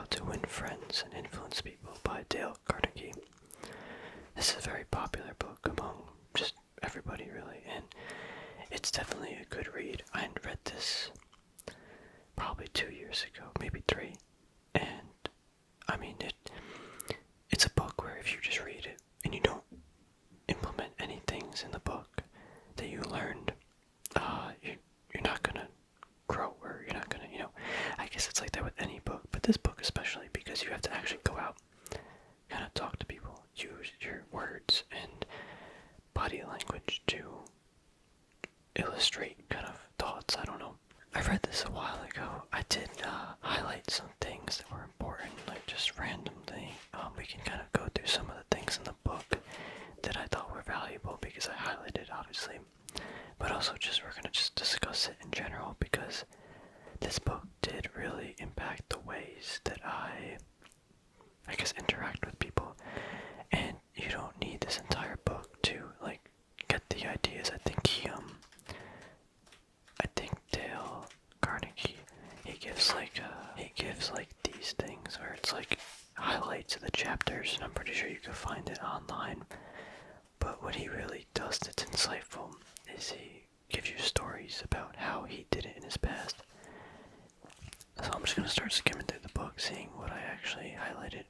to Win Friends and Influence People by Dale Carnegie. This is a very popular book among just everybody, really, and it's definitely a good read. I had read this probably 2 years ago, maybe 3, and I mean, it's a book where if you just read it and you don't implement any things in the book that you learned, you're not gonna grow, or you're not gonna, I guess it's like that with any book, but this book especially, because you have to actually go out, kind of talk to people, use your words and body language to illustrate kind of thoughts. I don't know. I read this a while ago. I did highlight some things that were important, like just randomly. We can kind of go through some of the things in the book that I thought were valuable because I highlighted, obviously. But also we're going to just discuss it in general because this book did really impact the ways that I guess, interact with people. And you don't need this entire book to, like, get the ideas. I think Dale Carnegie, he gives like these things where it's like highlights of the chapters, and I'm pretty sure you can find it online. But what he really does that's insightful is he gives you stories about how he did it in his past. So I'm just going to start skimming through the book, seeing what I actually highlighted.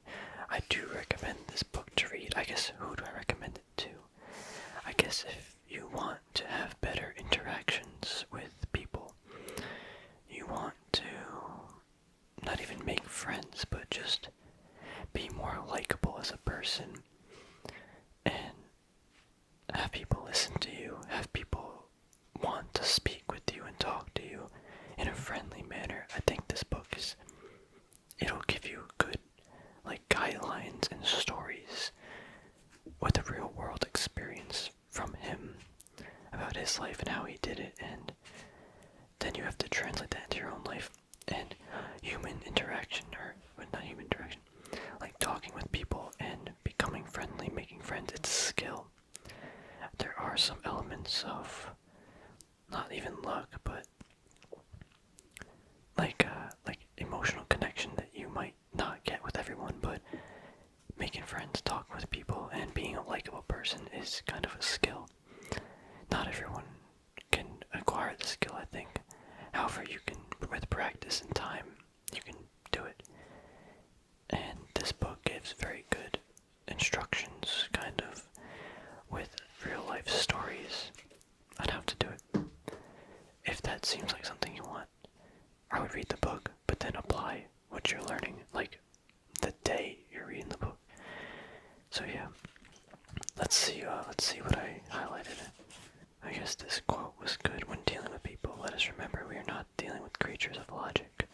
I do recommend this book to read. I guess, who do I recommend it to? I guess if you want to have better interactions with people, you want to not even make friends, but just be more likable as a person, and have people listen to you, have people want to speak with you and talk to you in a friendly manner. I think this book it'll give you good, like, guidelines and stories with a real world experience from him about his life and how he did it, and then you have to translate that into your own life. And human interaction, or not human interaction, like talking with people and becoming friendly, making friends, it's a skill. There are some elements of not even luck, but like emotional connection that you might not get with everyone, but making friends, talking with people, and being a likable person is kind of a skill. Not everyone can acquire the skill, I think. However, you can, with practice and time, you can do it. And this book gives very good instructions, kind of, with real life stories on how to do it. If that seems like something you want, I would read the book, but then apply what you're learning, like, the day you're reading the book. So yeah, let's see what I highlighted. I guess this quote was good. When dealing with people, let us remember we are not dealing with creatures of logic.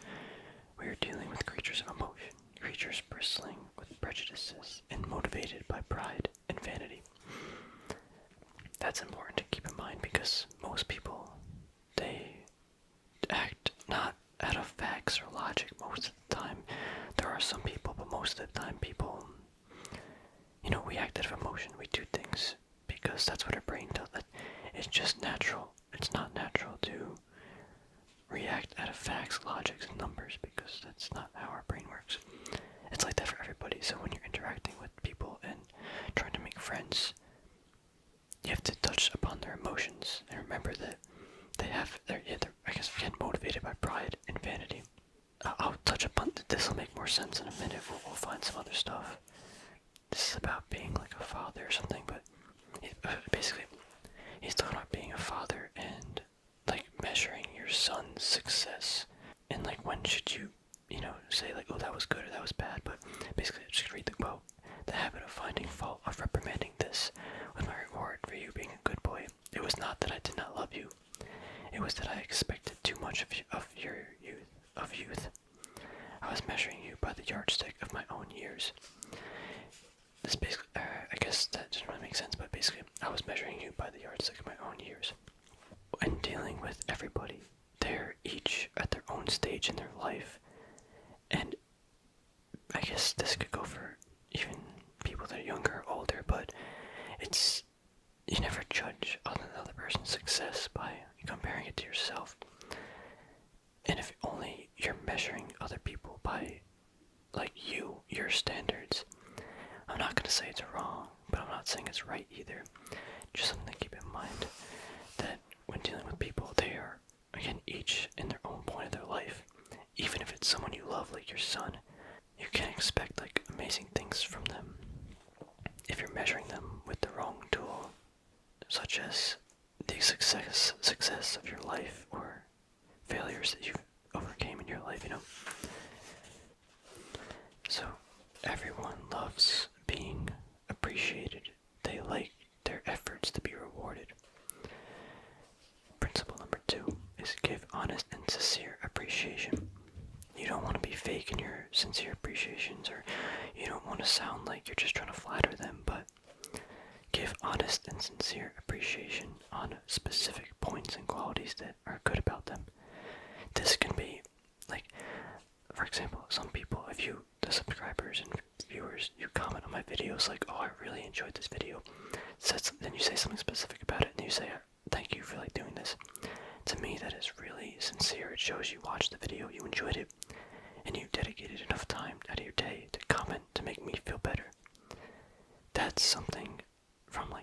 We are dealing with creatures of emotion, creatures bristling with prejudices and motivated by pride and vanity. That's important to keep in mind because most people, they act not out of facts or logic most of the time. There are some people, but most of the time people, we act out of emotion. We do things because that's what our brain does. It's just natural. It's not natural to react out of facts, logics, and numbers because that's not how our brain works. It's like that for everybody. So when you're interacting with people and trying to make friends, you have to touch upon their emotions and remember that they're I guess, again, motivated by pride and vanity. I'll touch upon this will make more sense in a minute. We'll find some other stuff. This is about being like a father or something, but basically, he's talking about being a father and, like, measuring your son's success. And, like, when should you, say, like, oh, that was good or that was bad, but basically, just read the quote. The habit of finding fault, of reprimanding this, was my reward for you being a good boy. It was not that I did not love you. It was that I expected too much of your youth. I was measuring you by the yardstick of my own years. This basically, I guess that doesn't really make sense, but basically, I was measuring you by the yardstick of my own years. When dealing with everybody, they're each at their own stage in their life, and I guess this could go for even people that are younger or older, but you never judge another person's success by comparing it to yourself. And if only you're measuring other people by, like, your standards. I'm not going to say it's wrong, but I'm not saying it's right either. Just something to keep in mind, that when dealing with people, they are, again, each in their own point of their life. Even if it's someone you love, like your son, you can't expect like amazing things from them if you're measuring them with the wrong tool, such as the success of your life or failures that you've overcame in your life, So everyone loves being appreciated. They like their efforts to be rewarded. Principle number 2 is give honest and sincere appreciation. You don't want to be fake in your sincere appreciations, or you don't want to sound like you're just trying to flatter them, but give honest and sincere appreciation on specific points and qualities that are good about them. This can be, like, for example, some people, if you, the subscribers and viewers, you comment on my videos like, oh, I really enjoyed this video, then you say something specific about it, and you say, thank you for like doing this. To me, that is really sincere. It shows you watched the video, you enjoyed it, and you dedicated enough time out of your day to comment to make me feel better. That's something from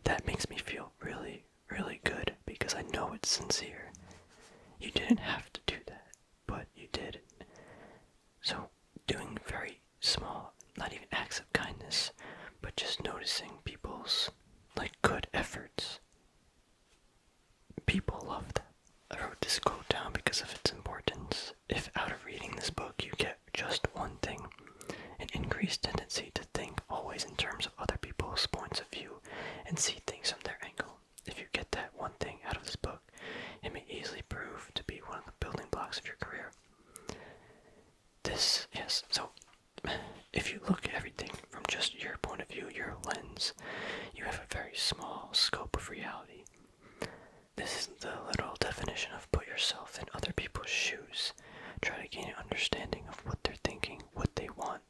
that makes me feel really, really good, because I know it's sincere. You didn't have to do that, but you did. So doing very small, not even acts of kindness, but just noticing people's good efforts. People love that. I wrote this quote down because of its importance. If out of reading this book you get just one thing, an increased tendency to think always in terms of other people's points of view and see things from their angle. If you get that one thing out of this book, it may easily prove to be one of the building blocks of your career. So if you look at everything from just your point of view, your lens, you have a very small scope of reality. This is the literal definition of put yourself in other people's shoes. Try to gain an understanding of what they're thinking, what they want.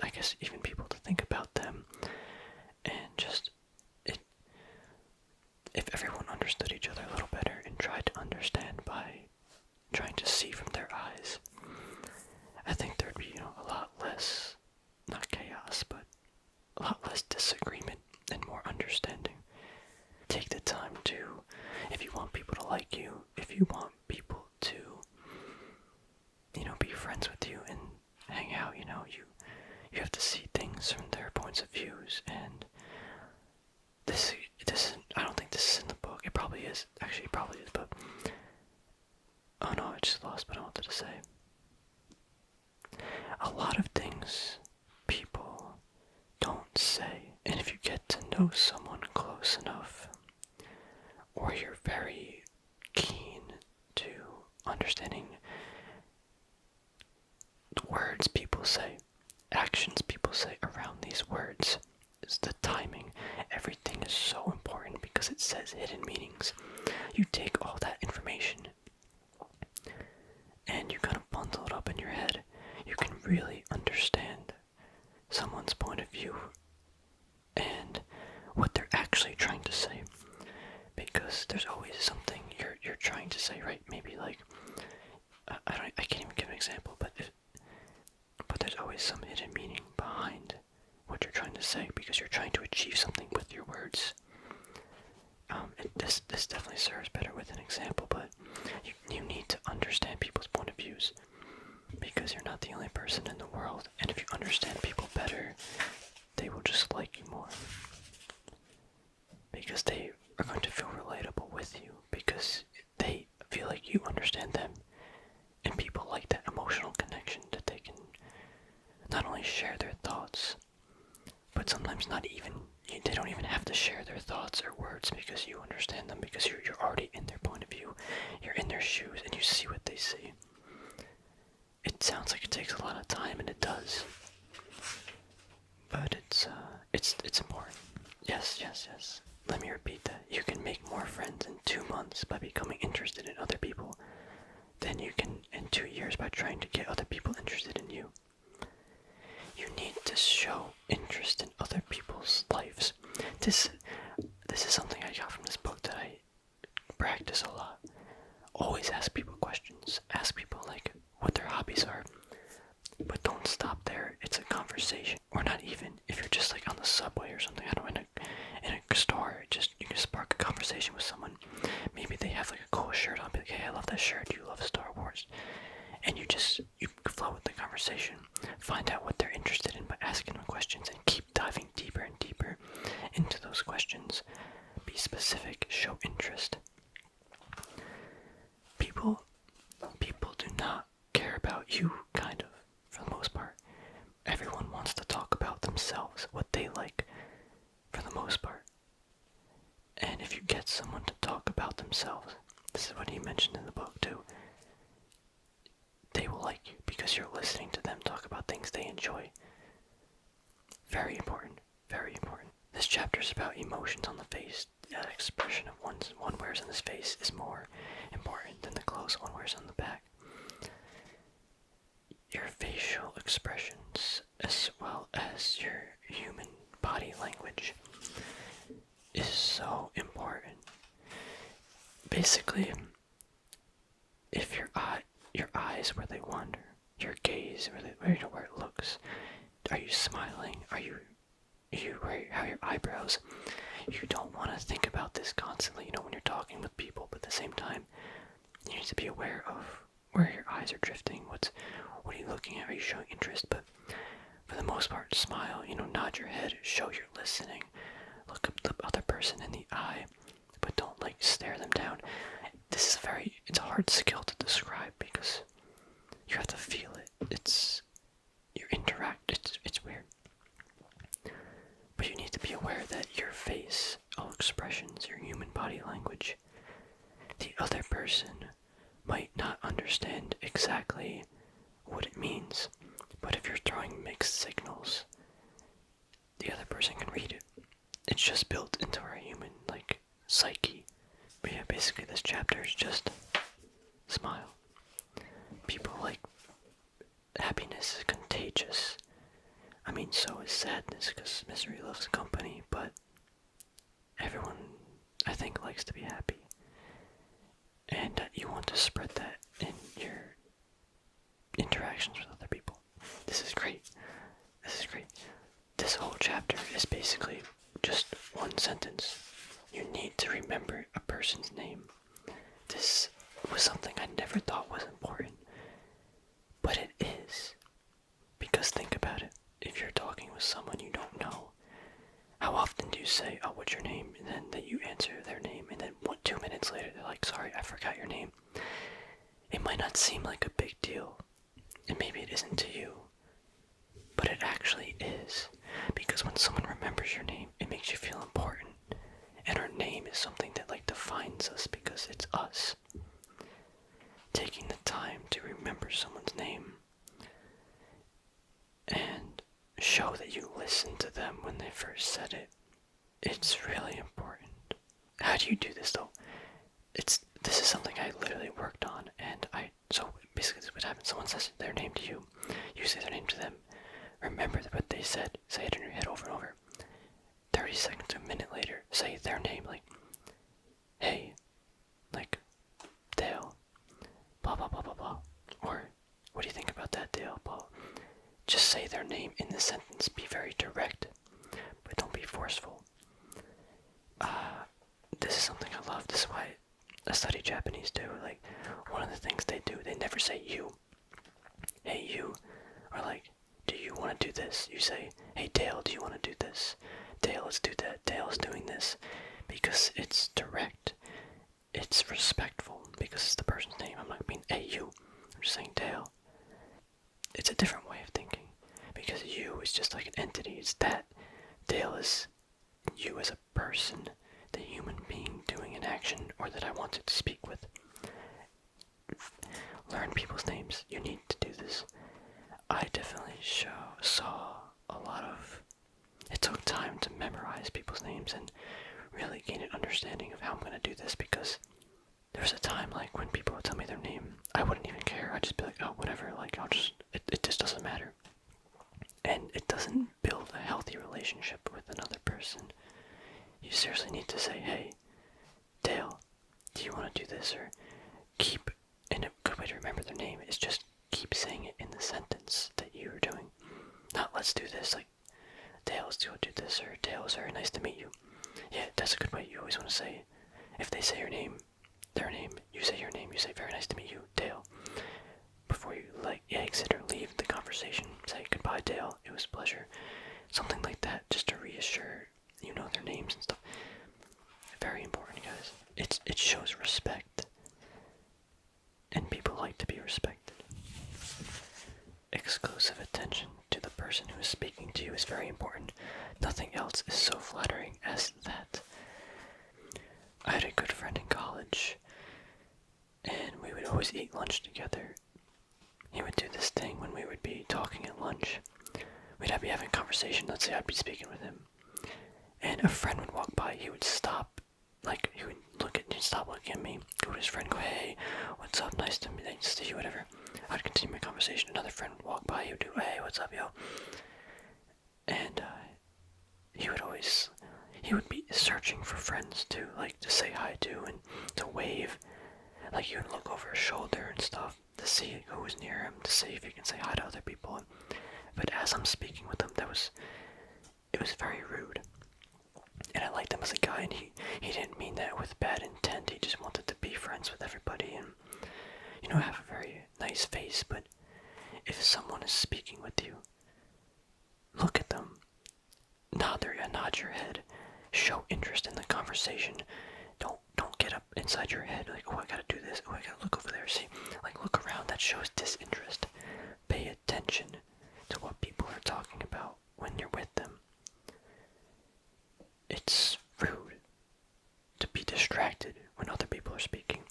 I guess even people to think about them. And just, if everyone understood each other a little better and tried to understand by trying to see from their eyes, I think there'd be, a lot less, not chaos, but a lot less disagreement and more understanding. Take the time to, if you want people to like you, if you want people to, be friends with you and hang out, you have to see things from their points of views, and this I don't think this is in the book. It probably is. Actually, it probably is, but oh no, I just lost what I wanted to say. A lot of things people don't say, and if you get to know someone close enough, or you're very keen to understanding the words people say, actions people say around these words, is the timing. Everything is so important because it says hidden meanings. You take all that information and you kind of bundle it up in your head. You can really understand someone's point of view and what they're actually trying to say, because there's always something you're trying to say, right? Maybe like I can't even give an example, but there's always some hidden meaning behind what you're trying to say, because you're trying to achieve something with your words. This definitely serves better with an example, but you need to understand people's point of views, because you're not the only person in the world, and if you understand people better, they will just like you more, because they are going to feel relatable with you, because they feel like you understand them, and people like that emotional connection that they can not only share their thoughts, but sometimes they don't even have to share their thoughts or words, because you understand them, because you're already in their point of view, you're in their shoes, and you see what they see. It sounds like it takes a lot of time, and it does, but it's important. Yes. Let me repeat that. You can make more friends in 2 months by becoming interested in other people than you can in 2 years by trying to get other people interested in you. You need to show interest in other people's lives. This is something I got from this book that I practice a lot. Always ask people questions. Ask people what their hobbies are. But don't stop there. It's a conversation. Or not even. If you're just like on the subway or something, I don't know, in a store, just you can spark a conversation with someone. Maybe they have like a cool shirt on. Be like, hey, I love that shirt. You love Star Wars. And you flow with the conversation. Find out what they're interested in by asking them questions and keep diving deeper and deeper into those questions. Be specific. Show interest. People do not care about you, kind of, for the most part. Everyone wants to talk about themselves, what they like, for the most part. And if you get someone to talk about themselves, this is what he mentioned in the book too, they will like you because you're listening to them talk about things they enjoy. Very important, very important. This chapter is about emotions on the face. That expression of one wears on his face is more important than the clothes one wears on the back. Your facial expressions, as well as your human body language, is so important. Basically, if your eyes where they wander, your gaze where it looks, are you smiling? How your eyebrows? You don't want to think about this constantly, when you're talking with people, but at the same time, you need to be aware of where your eyes are drifting. What are you looking at? Are you showing interest? But for the most part, smile, nod your head, show you're listening. Look at the other person in the eye, but don't stare them down. It's a hard skill to describe because you have to feel it. It's weird. But you need to be aware that your face, all expressions, your human body language, the other person might not understand exactly what it means, but if you're throwing mixed signals, the other person can read it. It's just built into our human, psyche. But yeah, basically this chapter is just smile. People happiness is contagious. I mean, so is sadness, because misery loves company, but everyone, I think, likes to be happy. And you want to spread that in your interactions with other people. This is great. This whole chapter is basically just one sentence. You need to remember a person's name. This was something I never thought was important, but it is. Because think about it. If you're talking with someone you don't know, how often do you say, oh, what's your name? And then that you answer their name, and then 2 minutes later they're like, sorry, I forgot your name. It might not seem like a big deal, and maybe it isn't to you, but it actually is. Because when someone remembers your name, it makes you feel important. And our name is something that defines us because it's us. Taking the time to remember someone's name and show that you listened to them when they first said it. It's really important. How do you do this though? This is something I literally worked on, and so basically this is what happens. Someone says their name to you, you say their name to them, remember what they said, say it in your head over and over. 30 seconds to a minute later, say their name, hey, Dale, blah blah blah blah blah, or what do you think about that, Dale, blah. Just say their name in the sentence, be very direct, but don't be forceful. This is something I love. This is why I study Japanese too. One of the things they do, they never say you. Hey you, or do you want to do this? You say, hey Dale, do you want to do this? Dale, let's do that. Dale's doing this. Because it's direct. It's respectful. Because it's the person's name. I'm not being, hey you. I'm just saying Dale. It's a different way of thinking. Because you is just like an entity. It's that. Dale is you as a person. The human being doing an action, or that I wanted to speak with. Learn people's names. You need to do this. I definitely saw a lot of... It took time to memorize people's names and really gain an understanding of how I'm going to do this, because there was a time when people would tell me their name, I wouldn't even care. I'd just be like, oh, whatever, it just doesn't matter. And it doesn't build a healthy relationship with another person. You seriously need to say, hey, Dale, do you want to do this? Or and a good way to remember their name is just keep saying it in the sentence that you let's do this. Like, Dale, let's go do this. Or Dale, it's very nice to meet you. Yeah, that's a good way. You always want to say, if they say your name, their name, you say your name. You say, very nice to meet you, Dale. Before you, like, exit or leave the conversation, say, goodbye, Dale. It was a pleasure. Something like that, just to reassure you know their names and stuff. Very important, guys. It shows respect. And people like to be respected. Exclusive attention to the person who is speaking to you is very important. Nothing else is so flattering as that. I had a good friend in college, and we would always eat lunch together. He would do this thing when we would be talking at lunch. We'd be having a conversation, let's say I'd be speaking with him, and a friend would walk by, he would stop, like, he would stop looking at me, go to his friend, go, hey, what's up, nice to see you, whatever. I'd continue my conversation, another friend would walk by, he would do, hey, what's up, yo? And, he would be searching for friends to, like, to say hi to, and to wave. Like, he would look over his shoulder and stuff, to see who was near him, to see if he can say hi to other people. But as I'm speaking with him, it was very rude. And I liked him as a guy, and he didn't mean that with bad intent. He just wanted to be friends with everybody and, have a very nice face. But if someone is speaking with you, look at them. Nod your head. Show interest in the conversation. Don't get up inside your head like, oh, I gotta do this. Oh, I gotta look over there. See, like, look around. That shows disinterest. Pay attention to what people are talking about when you're with them. It's rude to be distracted when other people are speaking.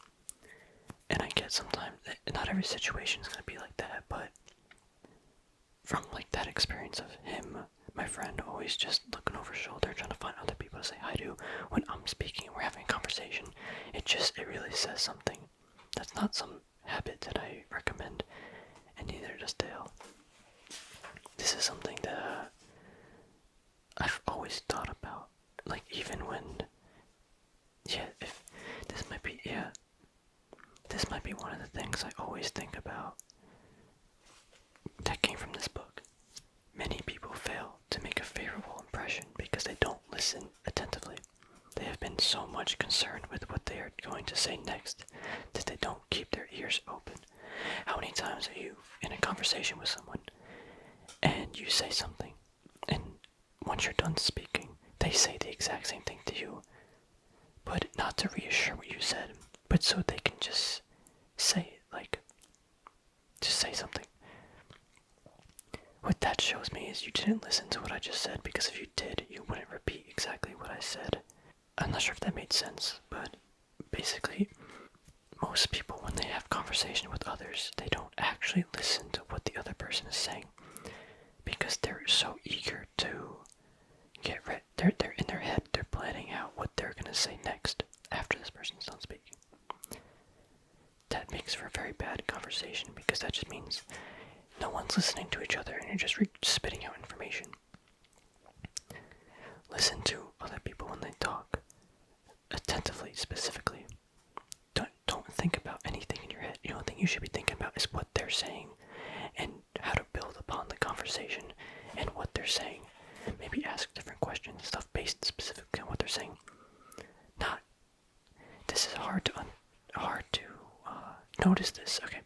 And I get sometimes that not every situation is going to be like that, but from, like, that experience of him, my friend, always just looking over his shoulder, trying to find other people to say hi to when I'm speaking and we're having a conversation, it really says something. That's not some habit that I recommend, and neither does Dale. This is something that I've always thought about. Like, even when, this might be one of the things I always think about that came from this book. Many people fail to make a favorable impression because they don't listen attentively. They have been so much concerned with what they are going to say next that they don't keep their ears open. How many times are you in a conversation with someone and you say something, and once you're done speaking, they say the exact same thing to you, but not to reassure what you said, but so they can just say it, like, just say something. What that shows me is you didn't listen to what I just said, because if you did, you wouldn't repeat exactly what I said. I'm not sure if that made sense, but basically, most people, when they have conversation with others, they don't actually listen to what the other person is saying, because they're so eager to get ready. They're in their head, they're planning out what they're going to say next after this person's done speaking. That makes for a very bad conversation, because that just means no one's listening to each other and you're just spitting out information. Listen to other people when they talk, attentively, specifically. Don't think about anything in your head. The only thing you should be thinking about is what they're saying and how to build upon the conversation and what they're saying. Maybe ask different questions, stuff based specifically on what they're saying. This is hard to notice this. Okay,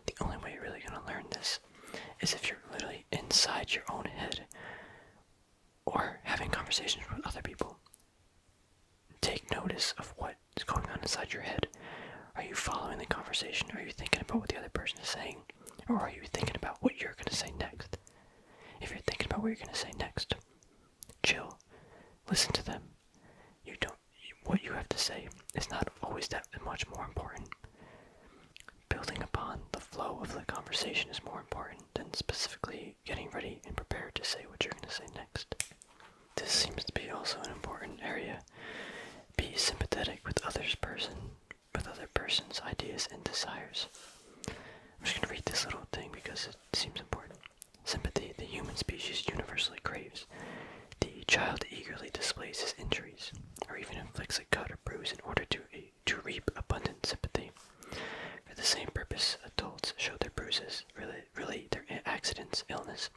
the only way you're really gonna learn this is if you're literally inside your own head or having conversations with other people. Take notice of what is going on inside your head. Are you following the conversation? Are you thinking about what the other person is saying? Or are you thinking about what you're going to say next? If you're thinking about what you're going to say next, chill. Listen to them. What you have to say is not always that much more important. Building upon the flow of the conversation is more important than specifically getting ready and prepared to say what you're going to say next. This seems to be also an important area. Be sympathetic with other person's ideas and desires. I'm just going to read this little thing because it seems important. Sympathy the human species universally craves. The child eagerly displays his injuries, or even inflicts a cut or bruise in order to reap abundant sympathy. For the same purpose, adults show their bruises, relate their accidents, illness,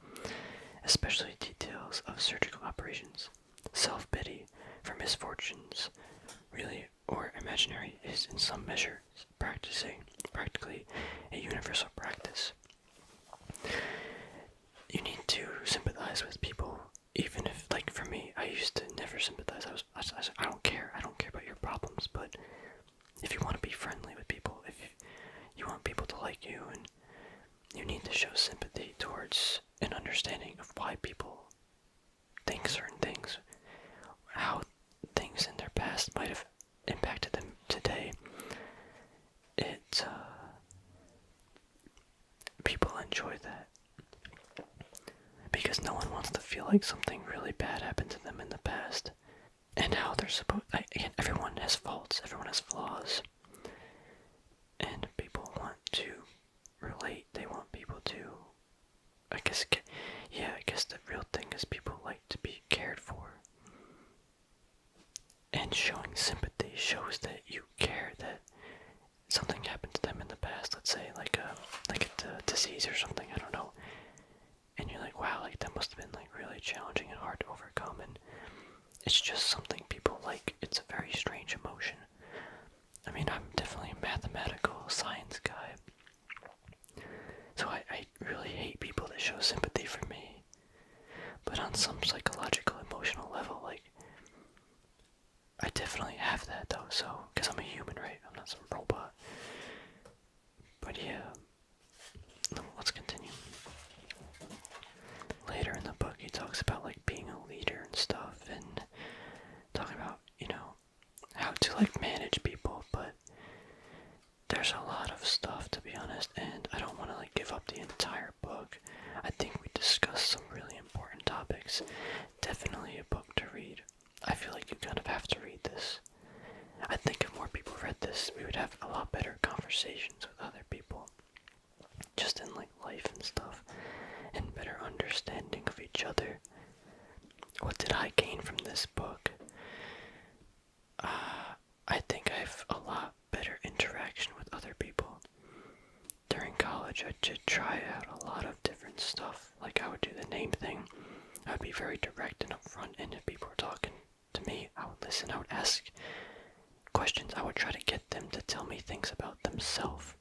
especially details of surgical operations. Self-pity for misfortunes, really or imaginary, is in some measure practically a universal practice. You need to sympathize with people, even if, like for me, I used to never sympathize. I don't care. I don't care about your problems. But if you want to be friendly with people, if you want people to like you, and you need to show sympathy towards an understanding of why people think certain things, how things in their past might have impacted them today. People enjoy that because no one wants to feel like something really bad happened to them in the past, and how they're supposed. Again, everyone has faults, everyone has flaws, and people want to relate. They want people to, I guess the real thing is people like to be cared for. And showing sympathy shows that you care, that something happened to them in the past, let's say like a disease or something, I don't know. And you're like, wow, like that must have been like really challenging and hard to overcome, and it's just something people like. It's a very strange emotion. I mean, I'm definitely a mathematical science guy, so I really hate people that show sympathy for me. But on some psychological, emotional level, like, I definitely have that though, so, because I'm a human, right? I'm not some robot. But yeah, let's continue. Later in the book, he talks about, like, being a leader and stuff, and talking about, how to, like, manage people, but there's a lot of stuff, to be honest, and I don't want to, like, give up the entire book. I think we discussed some really important topics. Definitely a book to read. I feel like you kind of have to read this. I think if more people read this, we would have a lot better conversations with other people, just in, like, life and stuff, and better understanding of each other. What did I gain from this book? I think I have a lot better interaction with other people. During college, I did try out a lot of different stuff. Like, I would do the name thing. I would be very direct and upfront, and if people were talking to me, I would listen. I would ask questions. I would try to get them to tell me things about themselves.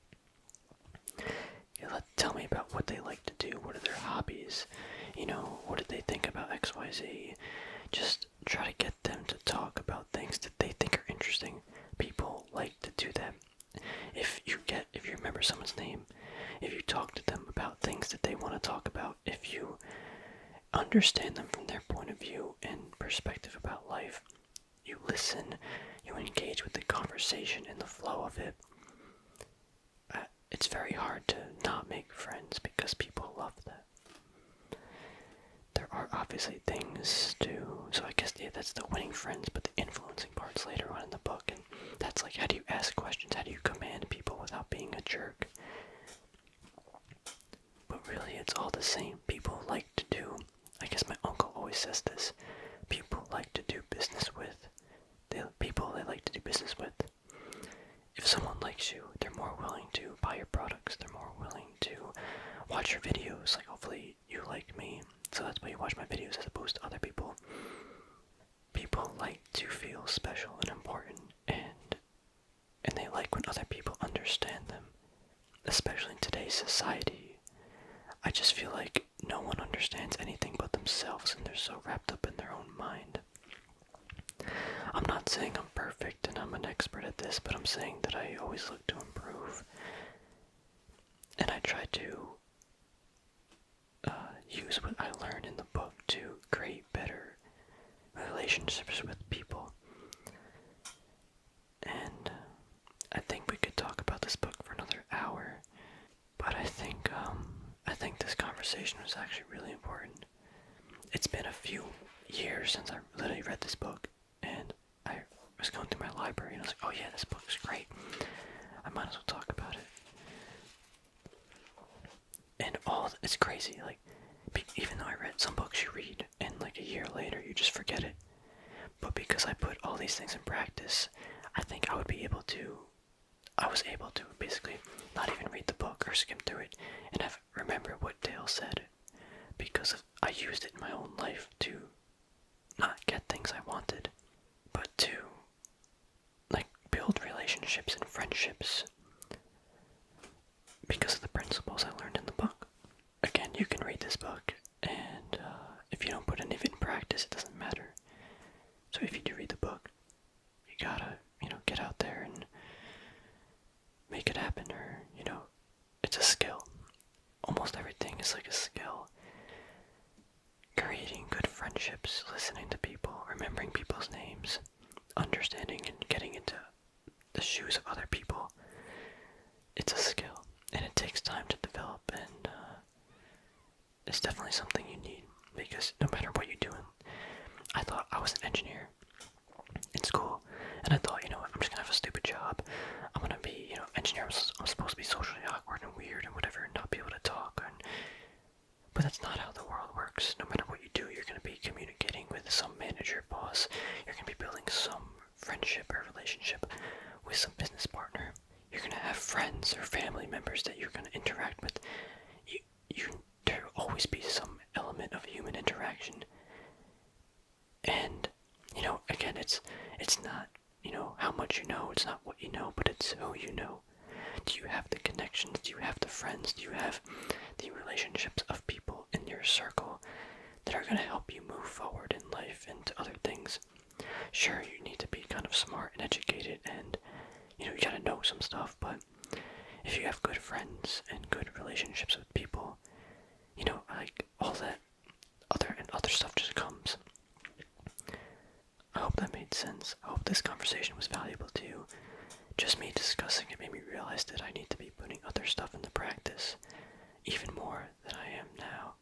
Tell me about what they like to do. What are their hobbies? What did they think about XYZ? Just try to get them to talk about things that they think are interesting. People like to do that. If you remember someone's name, if you talk to them about things that they want to talk about, if you understand them from their point of view and perspective about life, you listen, you engage with the conversation and the flow of it, it's very hard to not make friends because people love that. There are obviously things so I guess, yeah, that's the winning friends, but the influencing part's later on in the book, and that's like, how do you ask questions, how do you command people without being a jerk? But really, it's all the same. People like to do, I guess my uncle always says this, people like to do business with. People they like to do business with. If someone likes you, they're more willing to buy your products, they're more willing to watch your videos. Like, hopefully you like me, so that's why you watch my videos as opposed to other people. People like to feel special and important, and they like when other people understand them, especially in today's society. I just feel like no one understands anything but themselves, and they're so wrapped up in their own mind. I'm not saying I'm perfect and I'm an expert at this, but I'm saying that I always look to improve. And I try to use what I learned in the book to create better relationships with people. And I think we could talk about this book for another hour, but I think this conversation was actually really important. It's been a few years since I literally read this book, and I was going through my library and I was like, oh yeah, this book's great. I might as well talk about it. And it's crazy, like, even though I read some books you read and like a year later you just forget it. But because I put all these things in practice, I think I was able to basically not even read the book or skim through it and remember what Dale said. because I used it in my own life to not get things I wanted, but to like build relationships and friendships because of the principles I learned in the book. Again, you can read this book, and if you don't put any of it in practice, it doesn't matter. So if you do read the book, you gotta, get out there and make it happen, or, it's a skill. Almost everything is like a skill. Creating good friendships, listening to people, remembering people's names, understanding and getting into the shoes of other people. It's a skill, and it takes time to develop, and it's definitely something you need, because no matter what you're doing, I thought I was an engineer in school, and I thought, I'm just gonna have a stupid job. I'm gonna be, engineer. I'm supposed to be socially awkward and weird and whatever, and not be able to talk. But that's not how the world works. No matter what you do, you're gonna be communicating with some manager, boss. You're gonna be building some friendship or relationship with some business partner. You're gonna have friends or family members that you're gonna interact with. There will always be some element of human interaction. And, again, it's not, how much you know, it's not what you know, but it's who you know. Do you have the connections? Do you have the friends? Do you have the relationships of people in your circle that are going to help you move forward in life and to other things? Sure, you need to be kind of smart and educated, and, you gotta know some stuff, but if you have good friends and good relationships with people, like, all that other stuff just comes. I hope that made sense. I hope this conversation was valuable to you. Just me discussing it made me realize that I need to be putting other stuff into practice even more than I am now.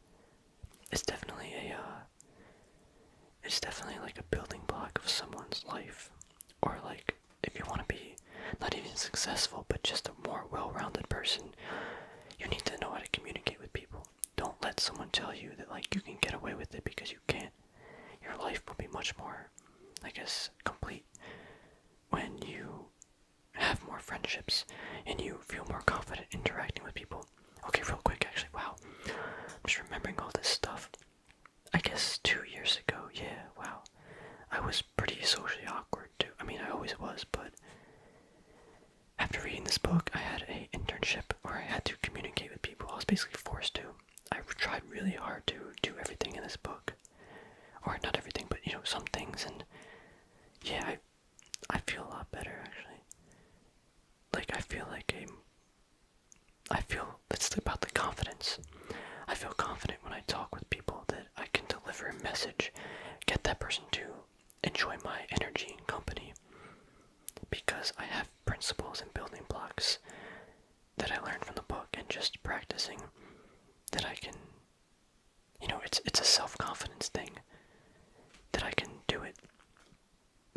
It's definitely like a building block of someone's life. Or like, if you want to be not even successful, but just a more well-rounded person, you need to know how to communicate with people. Don't let someone tell you that like you can get away with it, because you can't. Your life will be much more, I guess, complete when you have more friendships and you feel more confident interacting with people. Okay, real quick, actually, wow. I'm just remembering all this stuff. I guess 2 years ago, yeah, wow. I was pretty socially awkward too. I mean, I always was, but after reading this book, I had an internship where I had to communicate with people. I was basically forced to. I tried really hard to do everything in this book. Or not everything, but some things, and yeah, I feel a lot better, actually. Like, I feel it's about the confidence. I feel confident when I talk with people that I can deliver a message, get that person to enjoy my energy and company, because I have principles and building blocks that I learned from the book and just practicing, that I can, it's a self-confidence thing, that I can do it.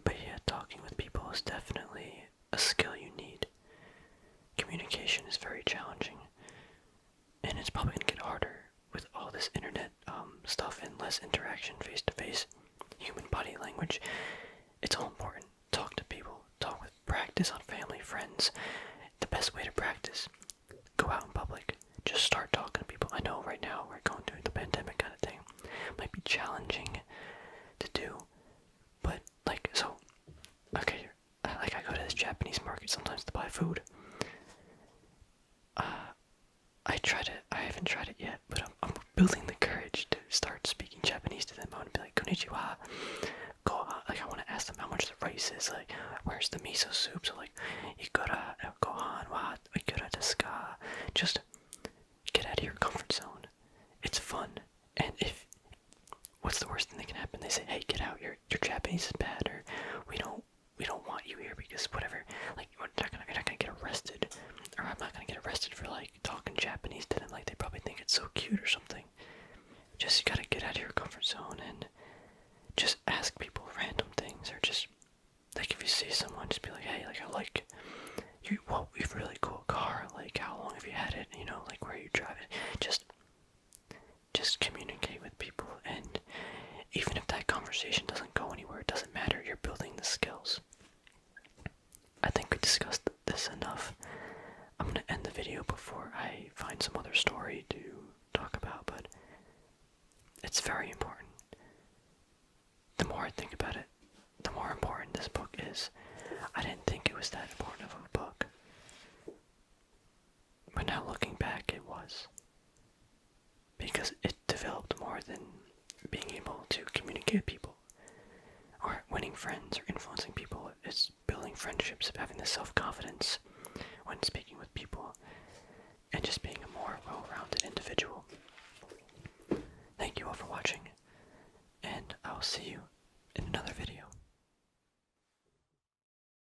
But yeah, talking with people is definitely a skill you need. Communication is very challenging, and it's probably going to get harder with all this internet stuff and less interaction face-to-face. Human body language, it's all important. Talk to people, practice on family, friends. The best way to practice, go out in public, just start talking to people. I know right now we're going through the pandemic kind of thing. Might be challenging to do, but like, so, okay, like I go to this Japanese market sometimes to buy food. I haven't tried it yet, but I'm building the courage to start speaking Japanese to them. I want to be like, konnichiwa, like I want to ask them how much the rice is, like, where's the miso soup, so like, ikura, gohan, wa, ikura desu ka? Just get out of your comfort zone. It's fun, and what's the worst thing that can happen? They say, hey, get out, your Japanese is bad, or we don't want you here because whatever, like, you're not gonna get arrested, or I'm not gonna get arrested for like talking Japanese to them, like they probably think it's so cute or something. Just, you gotta get out of your comfort zone and just ask people random things, or just, like, if you see someone, just be like, hey, like, I like you, well, you have a really cool car, like, how long have you had it, like, where you drive it, just communicate with people, and even if that conversation doesn't go anywhere, it doesn't matter, you're building the skills. I think we discussed this enough. I'm gonna end the video before I find some other story to talk about, but That's very important. The more I think about it, the more important this book is. I didn't think it was that important of a book, but now looking back, it was. Because it developed more than being able to communicate with people, or winning friends, or influencing people. It's building friendships, having the self-confidence when speaking with people, and just being a more well-rounded individual. Thank you all for watching, and I'll see you in another video.